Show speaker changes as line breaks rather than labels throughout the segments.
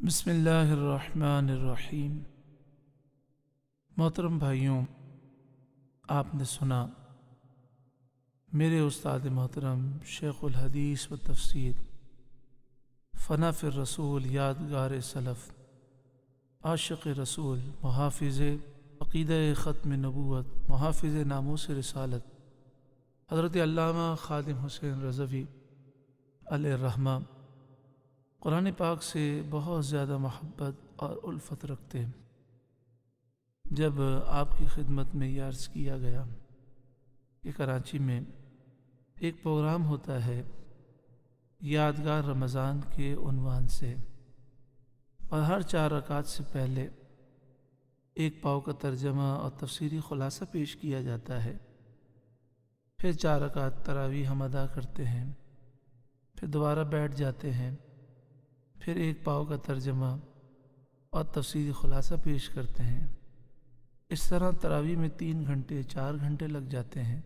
بسم اللہ الرحمن الرحیم۔ محترم بھائیوں، آپ نے سنا میرے استاد محترم شیخ الحدیث و تفسیر فنا فی الرسول یادگار سلف عاشق رسول محافظ عقیدہ ختم نبوت محافظ ناموس رسالت حضرت علامہ خادم حسین رضوی علیہ الرحمہ قرآن پاک سے بہت زیادہ محبت اور الفت رکھتے ہیں۔ جب آپ کی خدمت میں یہ عرض کیا گیا کہ کراچی میں ایک پروگرام ہوتا ہے یادگار رمضان کے عنوان سے، اور ہر 4 رکعت سے پہلے ایک پاؤ کا ترجمہ اور تفسیری خلاصہ پیش کیا جاتا ہے، پھر 4 رکعت تراویح ہم ادا کرتے ہیں، پھر دوبارہ بیٹھ جاتے ہیں، پھر ایک پاؤ کا ترجمہ اور تفسیری خلاصہ پیش کرتے ہیں۔ اس طرح تراویح میں 3 گھنٹے 4 گھنٹے لگ جاتے ہیں،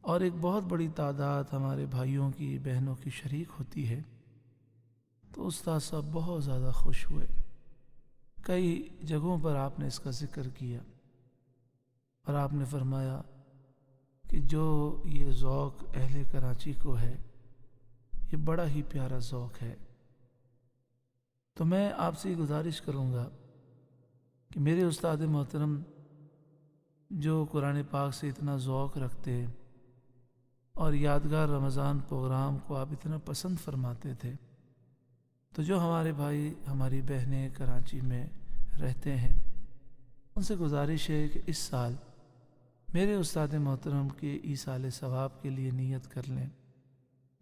اور ایک بہت بڑی تعداد ہمارے بھائیوں کی بہنوں کی شریک ہوتی ہے۔ تو استاد صاحب بہت زیادہ خوش ہوئے۔ کئی جگہوں پر آپ نے اس کا ذکر کیا، اور آپ نے فرمایا کہ جو یہ ذوق اہل کراچی کو ہے یہ بڑا ہی پیارا ذوق ہے۔ تو میں آپ سے یہ گزارش کروں گا کہ میرے استاد محترم جو قرآن پاک سے اتنا ذوق رکھتے اور یادگار رمضان پروگرام کو آپ اتنا پسند فرماتے تھے، تو جو ہمارے بھائی ہماری بہنیں کراچی میں رہتے ہیں ان سے گزارش ہے کہ اس سال میرے استاد محترم کے ایصال ثواب کے لیے نیت کر لیں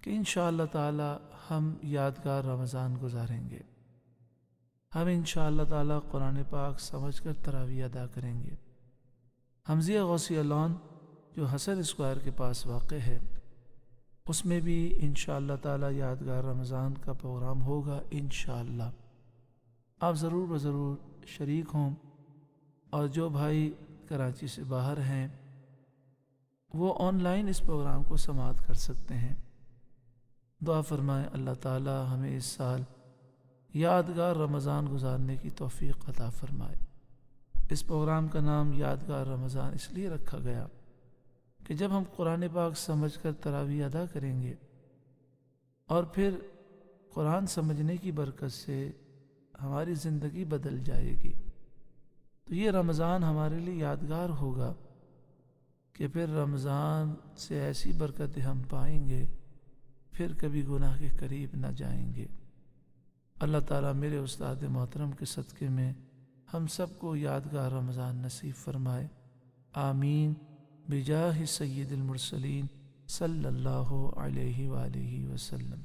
کہ انشاءاللہ تعالی ہم یادگار رمضان گزاریں گے۔ ہم انشاءاللہ تعالی قرآن پاک سمجھ کر تراویح ادا کریں گے۔ حمزیہ غوثیہ لان جو حسن اسکوائر کے پاس واقع ہے، اس میں بھی انشاءاللہ تعالی یادگار رمضان کا پروگرام ہوگا انشاءاللہ۔ آپ ضرور و ضرور شریک ہوں، اور جو بھائی کراچی سے باہر ہیں وہ آن لائن اس پروگرام کو سماعت کر سکتے ہیں۔ دعا فرمائیں اللہ تعالی ہمیں اس سال یادگار رمضان گزارنے کی توفیق عطا فرمائے۔ اس پروگرام کا نام یادگار رمضان اس لیے رکھا گیا کہ جب ہم قرآن پاک سمجھ کر تراویح ادا کریں گے اور پھر قرآن سمجھنے کی برکت سے ہماری زندگی بدل جائے گی، تو یہ رمضان ہمارے لیے یادگار ہوگا کہ پھر رمضان سے ایسی برکتیں ہم پائیں گے، پھر کبھی گناہ کے قریب نہ جائیں گے۔ اللہ تعالیٰ میرے استاد محترم کے صدقے میں ہم سب کو یادگار رمضان نصیب فرمائے، آمین، بجاہ سید المرسلین صلی اللہ علیہ وآلہ وسلم۔